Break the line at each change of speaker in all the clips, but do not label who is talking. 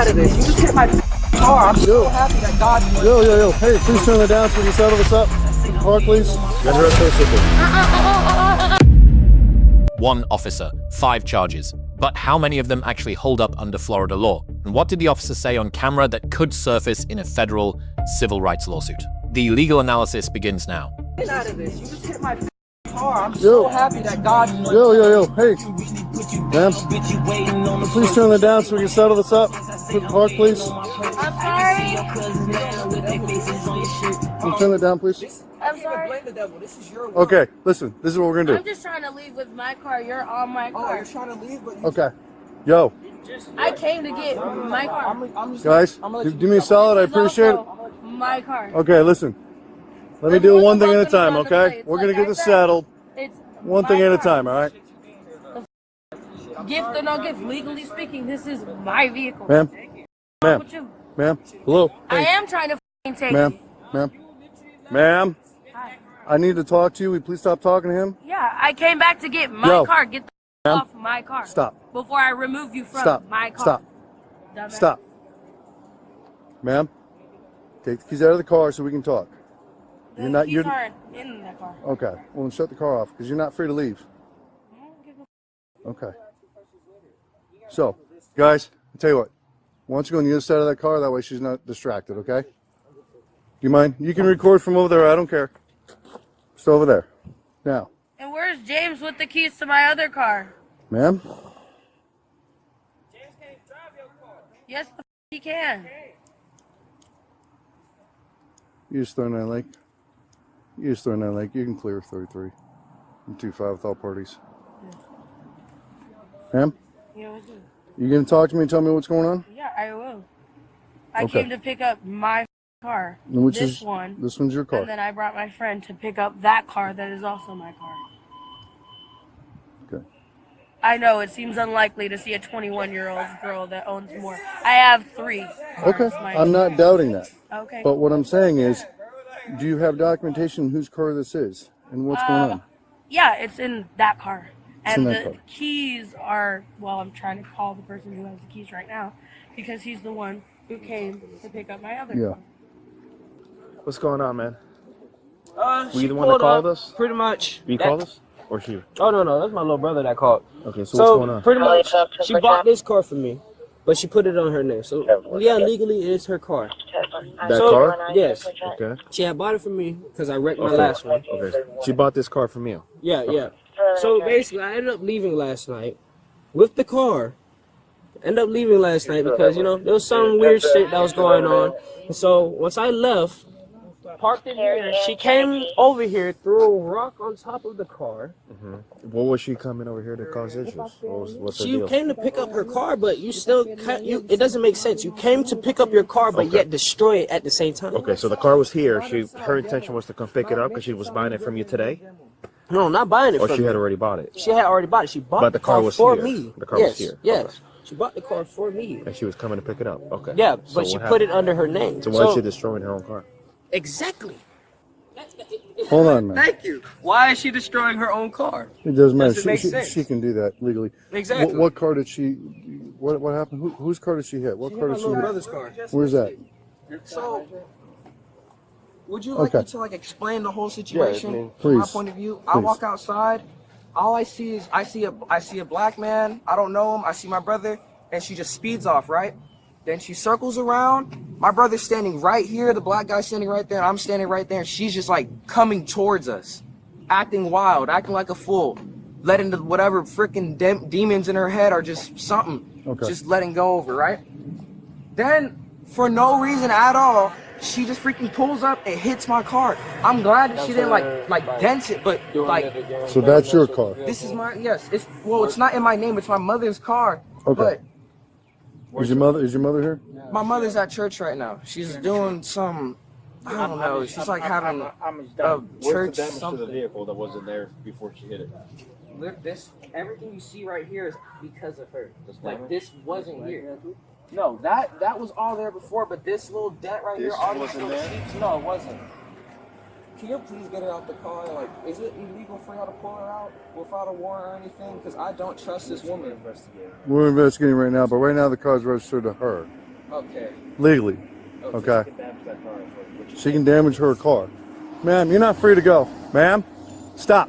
out of this. You just hit my car. I'm so happy that God.
Yo. Hey, please turn it down so we can settle this up. Car, please. Get her a
One officer, 5 charges. But how many of them actually hold up under Florida law? And what did the officer say on camera that could surface in a federal civil rights lawsuit? The legal analysis begins now.
Get out of this. You just hit my car. I'm so happy that God.
Yo. Hey, ma'am. Please turn it down so we can settle this up. Car, please.
I'm sorry.
Can you turn it down, please?
I'm sorry.
Blame the devil. This is your world.
Okay, listen. This is what we're gonna do.
I'm just trying to leave with my car. You're on my
Oh,
car.
you're trying to leave, but you
Okay. Yo,
I came to get my car.
I'm just,
guys, do me a solid. I
This is
appreciate it.
also my car.
Okay, listen. Let me do one thing at a time, okay? We're gonna get this settled.
It's
One thing
my
at a
car.
time, all right?
Gift or no gift, legally speaking, this is my vehicle.
Ma'am, ma'am,
What you-
ma'am. Hello.
I
Hey,
am trying to take
ma'am,
it.
ma'am.
Hi.
I need to talk to you. Will you please stop talking to him?
Yeah, I came back to get my
Yo.
car. Get the
Ma'am.
off my car.
Stop.
Before I remove you from
Stop.
my car.
Stop.
Dumbass.
Stop. Ma'am, take the keys out of the car so we can talk.
The
You're not.
keys
You're
aren't in the car.
okay. Well, then shut the car off because you're not free to leave.
I don't give a
Okay. So, guys, I'll tell you what. Why don't you go on the other side of that car? That way she's not distracted, okay? Do you mind? You can record from over there. I don't care. Just over there. Now,
And where's James with the keys to my other car?
ma'am.
Yes, he can.
You just throw in that lake. You just throw in that lake. You can clear 33 and 2-5 with all parties. Ma'am,
Yeah, what's it?
you gonna talk to me and tell me what's going on?
Yeah, I will. I
Okay.
came to pick up my car.
And which
this
is
one.
This one's your car.
And then I brought my friend to pick up that car that is also my car.
Okay.
I know it seems unlikely to see a 21-year-old girl that owns more. I have 3 cars.
Okay.
mind
I'm
you.
not doubting that.
Okay.
But what I'm saying is, do you have documentation whose car this is and what's going on?
Yeah, it's in that car.
It's in
And
that
the
car.
keys are, well, I'm trying to call the person who has the keys right now because he's the one who came to pick up my other
Yeah.
car.
What's going on, man?
Were
you
you
the one that called us?
Pretty much.
You called us? Or she?
Oh no, that's my little brother that called.
Okay, so what's going on?
Pretty much, she bought this car for me, but she put it on her name. So yeah, legally it is her car.
That
So,
car?
Yes.
Okay.
She had bought it for me because I wrecked my last one.
Okay. She bought this car from you.
Yeah. So basically, I ended up leaving last night with the car. Ended up leaving last night because, you know, there was some weird shit that was going on. And so once I left, parked in here, she came over here, threw a rock on top of the car.
What was she coming over here to cause issues? What's the
She
deal?
came to pick up her car, but you still can't, it doesn't make sense. You came to pick up your car, but yet destroy it at the same time.
Okay, so the car was here. Her intention was to come pick it up because she was buying it from you today?
No, not buying it
Or
from
she
me.
had already bought it?
She had already bought it. She bought
But the car was
for
here.
me.
The car was
Yes,
here.
yes.
Okay.
She bought the car for me.
And she was coming to pick it up? Okay.
Yeah,
So
but she
what
put it
happened?
under her name.
So why is she destroying her own car?
Exactly.
Hold on, man.
Thank you. Why is she destroying her own car?
It doesn't matter.
Doesn't make
She
sense.
can do that legally.
Exactly.
What car did she? What happened? Whose car did she hit? What car
My
did she
little
hit?
brother's car.
Where's that?
So, would you like
Okay.
me to like explain the whole situation
Yeah,
from my
please.
point of view? I
Please.
walk outside. All I see is I see a black man. I don't know him. I see my brother, and she just speeds off, right? Then she circles around. My brother's standing right here. The black guy's standing right there. I'm standing right there. And she's just like coming towards us, acting wild, acting like a fool, letting the whatever freaking demons in her head are just something,
Okay.
just letting go over, right? Then, for no reason at all, she just freaking pulls up and hits my car. I'm glad that she didn't like dent it, but like
So that's your car.
this is my it's not in my name. It's my mother's car.
Okay.
But
Is your mother here?
my mother's at church right now. She's doing some, I don't know. She's like having a church
to the
something.
vehicle that wasn't there before she hit it?
This everything you see right here is because of her. Like this wasn't here. No, that was all there before, but this little dent right here,
This
all these
wasn't
little
there?
sheets, no, it wasn't. Can you please get her out the car? Like, is it illegal for y'all to pull her out without a warrant or anything? Because I don't trust this woman.
We're investigating right now, but right now the car's registered to her.
Okay.
Legally. Okay. She can damage her car. Ma'am, you're not free to go. Ma'am, stop.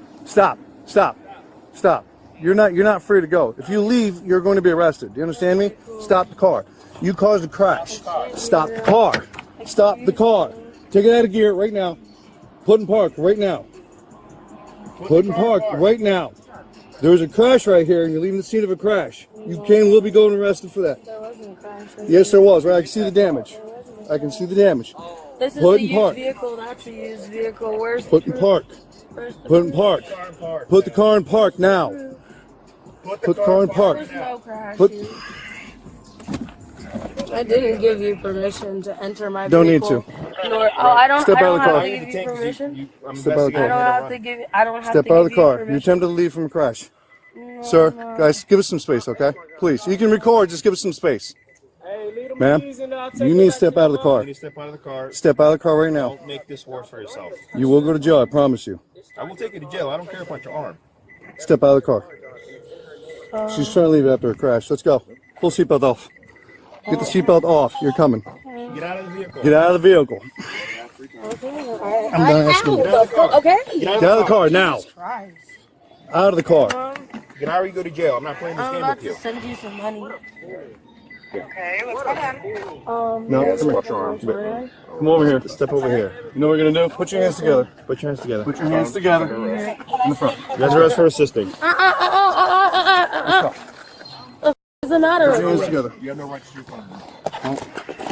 You're not free to go. If you leave, you're going to be arrested. Do you understand me? Stop the car. You caused a crash. Stop the car. Stop the car. Take it out of gear right now. Put in park right now. Put in park right now. There's a crash right here, and you're leaving the scene of a crash. You will be going arrested for that.
There wasn't a crash.
Yes, there was. Right? I can see the damage. I can see the damage.
This is
Put
a
in park.
used vehicle. That's a used vehicle. Where's
Put in park. Put in park. Put the car in park now. Put the car in park.
There's no crash.
Put.
I didn't give you permission to enter my
Don't need
vehicle.
to.
Nor, I don't.
Step
I
out of
don't
the
have
car.
to give you permission.
Step out of the
I don't
car.
have to give. I don't have
Step
to
out of the
give you
car. You
permission.
attempted to leave from a crash. Sir, guys, give us some space, okay? Please. You can record. Just give us some space. Ma'am, you need to step out of the car.
You need to step out of the car.
Step out of the car right now.
Don't make this worse for yourself.
You will go to jail, I promise you.
I will take you to jail. I don't care about your arm.
Step out of the car. She's trying to leave after a crash. Let's go. Pull seatbelt off. Get the seatbelt off. You're coming.
Get out of the vehicle.
Get out of the vehicle. I'm done asking you.
Okay.
Get out of the car now. Out of the car.
Get out or you go to jail. I'm not playing this
I'm
game
about
with you.
to send you some money.
No, come here. Come over here.
Step over here.
You know what we're going to do? Put your hands together.
Put your hands together.
Put your hands together. In the front.
You guys are arrested for assisting.
What's the matter?
Put your hands together.
You have no right to do that.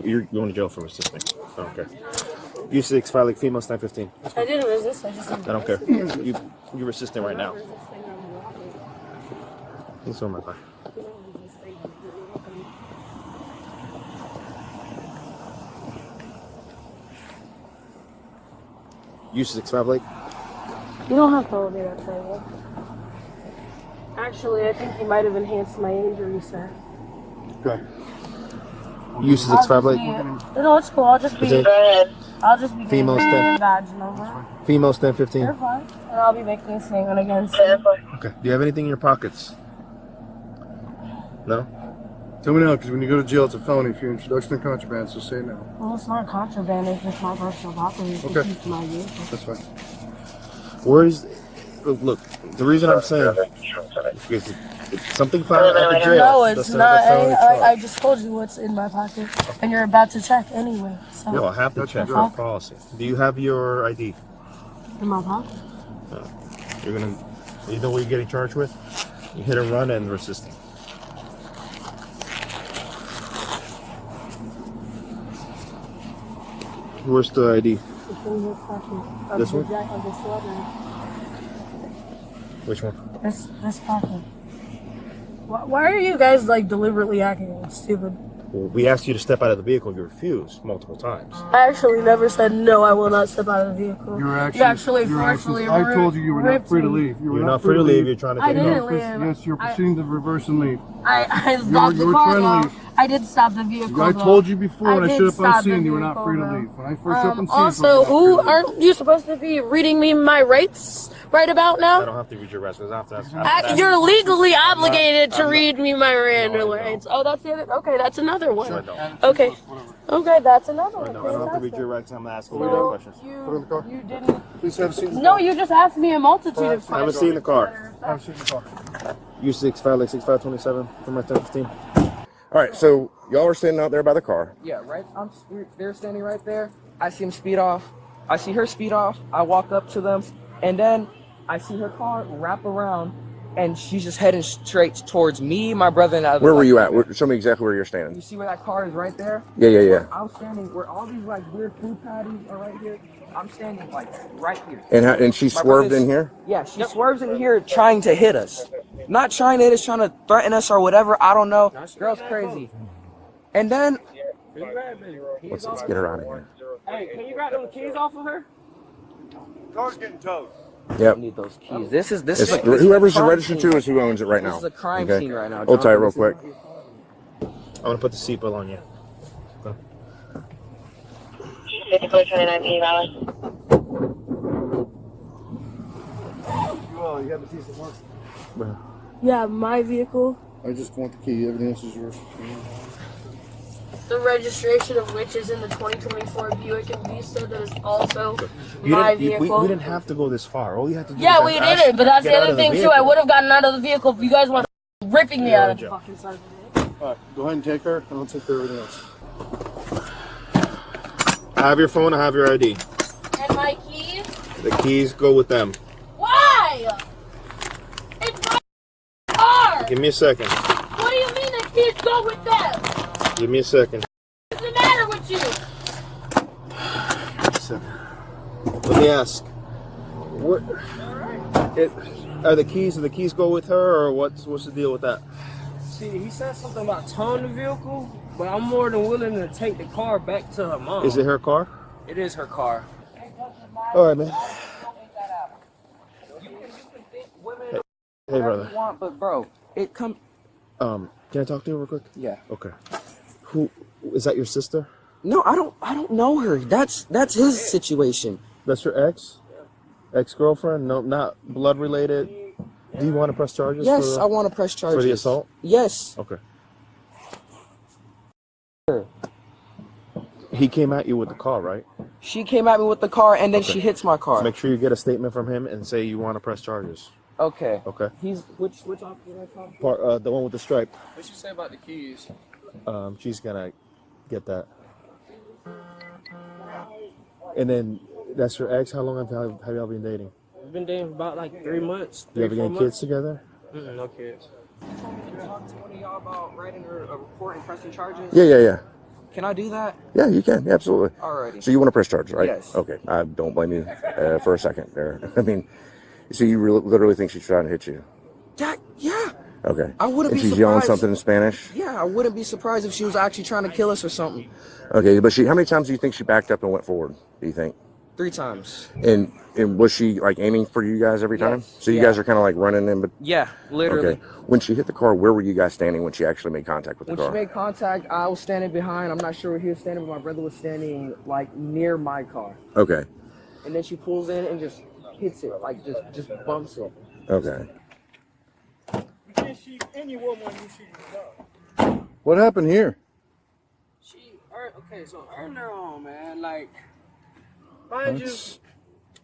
You're going to jail for assisting. I don't care. U6, filing female, stand 15.
I didn't resist. I just.
I don't care. You're assisting right now. It's on my back. U6, 5 Lake.
You don't have to hold me that table. Actually, I think you might have enhanced my injury, sir.
Okay.
U6, 5 Lake.
No, it's cool. I'll just be. I'll just be
Female
getting
stand.
vaginal.
Female, stand 15.
You're fine. And I'll be making a statement against you.
Okay. Do you have anything in your pockets? No?
Tell me now, because when you go to jail, it's a felony for your introduction of contraband, so say no.
Well, it's not contraband. It's just my personal property. It's
Okay.
just my vehicle.
That's fine.
Where is... Look, the reason I'm saying... Is it's something found at the jail.
No, it's
that's
not.
another felony charge.
I just told you what's in my pocket, and you're about to check anyway. So
No, I have to check
the
your
fuck?
policy. Do you have your ID?
in my pocket.
You're gonna... You know what you're getting charged with? You hit and run and resisting. Where's the ID?
It's in his pocket. Of
This
the
one?
Of the sweater.
Which one?
This pocket. Why are you guys like deliberately acting stupid?
Well, we asked you to step out of the vehicle and you refused multiple times.
I actually never said no. I will not step out of the vehicle.
You're
You actually forcefully
I told you were not
ripped
free to
me.
leave. You were
You're not free to leave. You're trying to
I
take
didn't
off.
leave.
Yes, you're proceeding to reverse and leave.
I stopped the
you were
car.
trying to
though.
leave.
I did stop the vehicle.
I
though.
told you before, and I
did
should have
stop the
unseen you were not
vehicle,
free to
though.
leave. When I first opened
Also, who aren't you supposed to be reading me my rights right about
I
now?
don't have to read your rights.
You're legally obligated to
I'm not-
read me my Miranda
No, I
rights. Oh, that's the other. Okay, that's another one.
Sure I don't.
Okay. Okay, that's another one.
No, I don't have to read your rights. I'm asking you
So
questions.
Put it in the car.
you didn't.
Please have a seat.
No, you just asked me a multitude of
I haven't
questions.
seen the car.
Have a seat in the car.
U6, 5, like 6527, from my 1015.
All right, so y'all are standing out there by the car.
Yeah, right. They're standing right there. I see him speed off. I see her speed off. I walk up to them, and then I see her car wrap around, and she's just heading straight towards me, my brother, and I.
Where were you at? Show me exactly where you're
You
standing.
see where that car is right there?
Yeah.
I'm standing where all these like weird food patties are right here. I'm standing like right here.
And she
My
swerved
brother's-
in here?
Yeah, she swerves in here trying to hit us. Not trying to hit us, trying to threaten us or whatever. I don't know. Girl's crazy. And then
Let's get her out of here.
hey, can you grab those keys off of her?
Car's getting towed.
Yep.
I need those keys. This is
It's,
like
whoever's
crime
registered
scene.
to is who owns it right now.
This is a crime
Okay.
scene right now.
Hold tight
Jonathan.
real
This is-
quick.
I'm going to put the seatbelt on you. Go.
5429 P valid. you have the keys to work?
Yeah, my vehicle.
I just want the key. Everything else is yours.
The registration of which is in the 2024 Buick and Vista. That is also my vehicle.
We didn't have to go this far. All you had to do
Yeah,
was
we
ask,
did it, but that's
get
the
out
other
of the
thing too.
vehicle.
I would have gotten out of the vehicle if you guys weren't ripping me out of the fucking side of it.
All right, go ahead and take her, and I'll take care of everything else.
I have your phone. I have your ID.
And my keys?
The keys go with them.
Why? It's my car!
Give me a second.
What do you mean the keys go with them?
Give me a second.
What's the matter with you?
Let me ask. What? Are the keys go with her, or what's the deal with that?
See, he said something about towing the vehicle, but I'm more than willing to take the car back to her mom.
Is it her car?
It is her car.
All right, man.
You can think women
Hey,
whatever
brother.
you want, but bro, it come.
Can I talk to you real quick?
Yeah.
Okay. Who is that? Your sister?
No, I don't know her. That's his situation.
That's your ex? Ex-girlfriend? No, not blood related. Do you want to press charges?
Yes, I want to press charges.
For the assault?
Yes.
Okay. He came at you with the car, right?
She came at me with the car, and then she hits my car.
So make sure you get a statement from him and say you want to press charges.
Okay.
Okay.
He's which officer did I talk to?
The one with the stripe.
What'd you say about the keys?
She's gonna get that. And then that's your ex. How long have y'all been dating?
We've been dating for about like 3 months.
You ever get kids together?
No kids. You told me to talk to one of y'all about writing a report and pressing charges.
Yeah.
Can I do that?
Yeah, you can. Yeah, absolutely.
Alrighty.
So you want to press charges, right?
Yes.
Okay. I don't blame you for a second there. I mean, so you literally think she's trying to hit you?
Yeah.
Okay.
I wouldn't
and
be
she's yelling
surprised.
something in Spanish?
Yeah, I wouldn't be surprised if she was actually trying to kill us or something.
Okay, but how many times do you think she backed up and went forward, do you think?
3 times.
And was she like aiming for you guys every time?
Yes.
So you guys are kind of like running in, but
Yeah, literally.
okay. When she hit the car, where were you guys standing when she actually made contact with the
When
car?
she made contact, I was standing behind. I'm not sure where he was standing, but my brother was standing like near my car.
Okay.
And then she pulls in and just hits it, like just bumps it.
Okay.
You can't shoot any woman you shoot your dog.
What happened here?
Okay, so earlier on, man, like, mind you,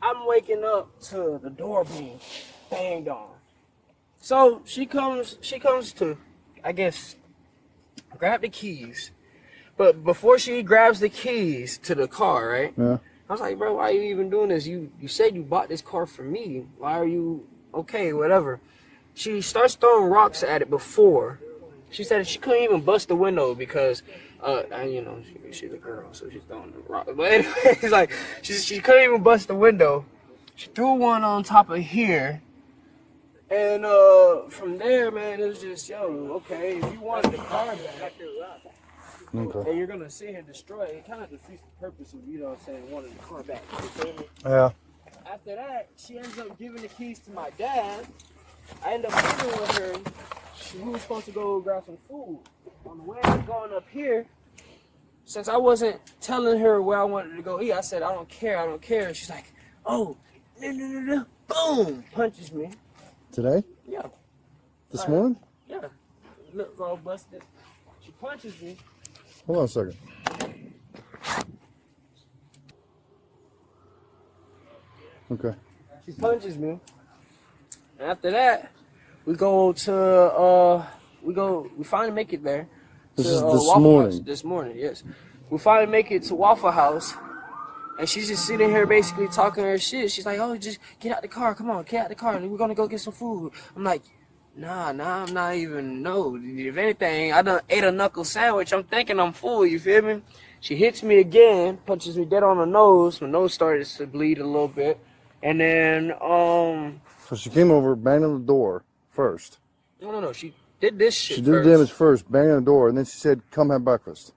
I'm waking up to the door being banged on. So she comes to, I guess, grab the keys. But before she grabs the keys to the car, right?
Yeah.
I was like, bro, why are you even doing this? You said you bought this car for me. Why are you okay, whatever? She starts throwing rocks at it before. She said she couldn't even bust the window because, she's a girl, so she's throwing the rock. But anyways, like, she couldn't even bust the window. She threw one on top of here. And from there, man, it was just, okay, if you wanted the car back,
Okay.
and you're going to sit here and destroy it, it kind of defeats the purpose of, wanting the car back. You feel me?
Yeah.
After that, she ends up giving the keys to my dad. I end up living with her. We were supposed to go grab some food. On the way going up here, since I wasn't telling her where I wanted to go eat, I said, I don't care. And she's like, oh, no. Boom! Punches me.
Today?
Yeah.
This morning?
Yeah. Look, all busted. She punches me.
Hold on a second. Okay.
She punches me. And after that, we go to, we finally make it there.
This
to,
is this
Waffle
morning.
House. This morning, yes. We finally make it to Waffle House. And she's just sitting here basically talking her shit. She's like, oh, just get out the car. Come on, get out the car. And we're going to go get some food. I'm like, nah, I'm not even, no. If anything, I done ate a knuckle sandwich. I'm thinking I'm full, you feel me? She hits me again, punches me dead on the nose. My nose started to bleed a little bit. And then,
So she came over, banged on the door first.
no, she did this shit
She did
first.
the damage first, banged on the door, and then she said, come have breakfast.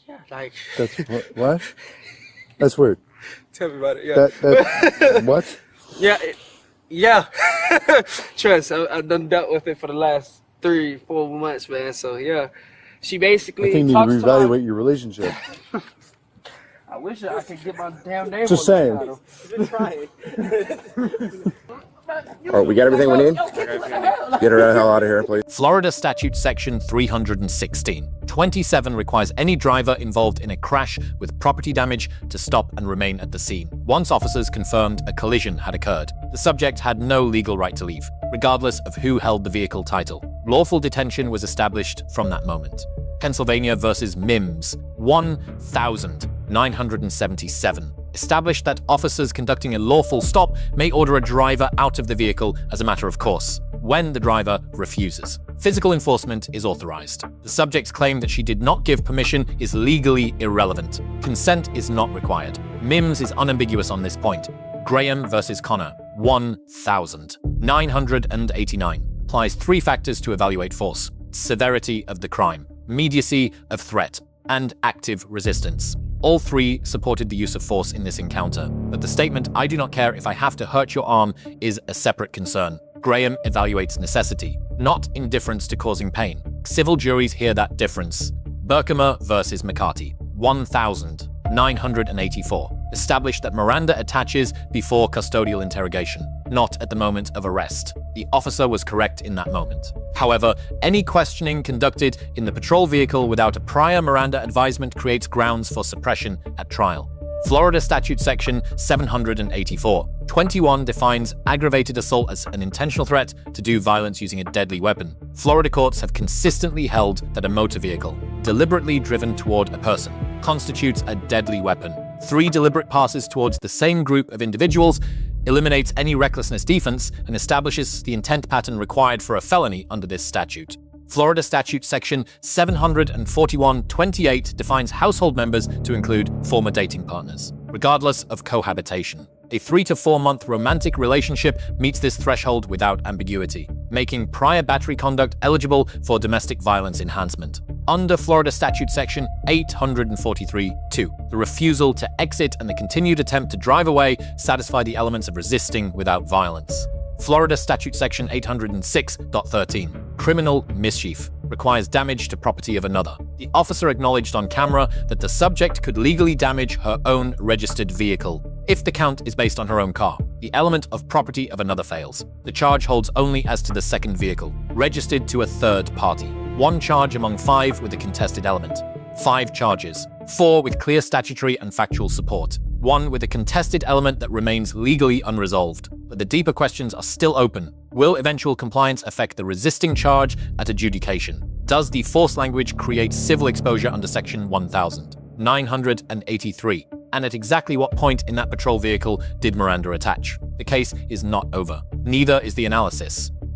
Yeah, like.
That's what? That's weird.
Tell me about it, yeah.
That what?
Yeah. Trust, I've done dealt with it for the last 3-4 months, man. So, yeah. She basically
I think you need to
talks
reevaluate your relationship.
I wish I could get my damn name
Just
on the
saying.
title.
Been trying.
All right, we got everything we need? Get her the hell out of here, please.
Florida Statute Section 316. 27 requires any driver involved in a crash with property damage to stop and remain at the scene. Once officers confirmed a collision had occurred, the subject had no legal right to leave, regardless of who held the vehicle title. Lawful detention was established from that moment. Pennsylvania versus Mims, 1977. Established that officers conducting a lawful stop may order a driver out of the vehicle as a matter of course, when the driver refuses. Physical enforcement is authorized. The subject's claim that she did not give permission is legally irrelevant. Consent is not required. Mims is unambiguous on this point. Graham versus Connor, 1989. Applies 3 factors to evaluate force: severity of the crime, immediacy of threat, and active resistance. All 3 supported the use of force in this encounter, but the statement, "I do not care if I have to hurt your arm," is a separate concern. Graham evaluates necessity, not indifference to causing pain. Civil juries hear that difference. Berkemer versus McCarty, 1984. Established that Miranda attaches before custodial interrogation, not at the moment of arrest. The officer was correct in that moment. However, any questioning conducted in the patrol vehicle without a prior Miranda advisement creates grounds for suppression at trial. Florida Statute Section 784. 21 defines aggravated assault as an intentional threat to do violence using a deadly weapon. Florida courts have consistently held that a motor vehicle, deliberately driven toward a person, constitutes a deadly weapon. 3 deliberate passes towards the same group of individuals eliminates any recklessness defense and establishes the intent pattern required for a felony under this statute. Florida Statute Section 741(28) defines household members to include former dating partners, regardless of cohabitation. A 3 to 4 month romantic relationship meets this threshold without ambiguity, making prior battery conduct eligible for domestic violence enhancement. Under Florida Statute Section 843(2), the refusal to exit and the continued attempt to drive away satisfy the elements of resisting without violence. Florida Statute Section 806.13, criminal mischief, requires damage to property of another. The officer acknowledged on camera that the subject could legally damage her own registered vehicle if the count is based on her own car. The element of property of another fails. The charge holds only as to the second vehicle, registered to a third party. 1 charge among 5 with a contested element. 5 charges, 4 with clear statutory and factual support. 1 with a contested element that remains legally unresolved. But the deeper questions are still open. Will eventual compliance affect the resisting charge at adjudication? Does the force language create civil exposure under Section 1983? And at exactly what point in that patrol vehicle did Miranda attach? The case is not over. Neither is the analysis.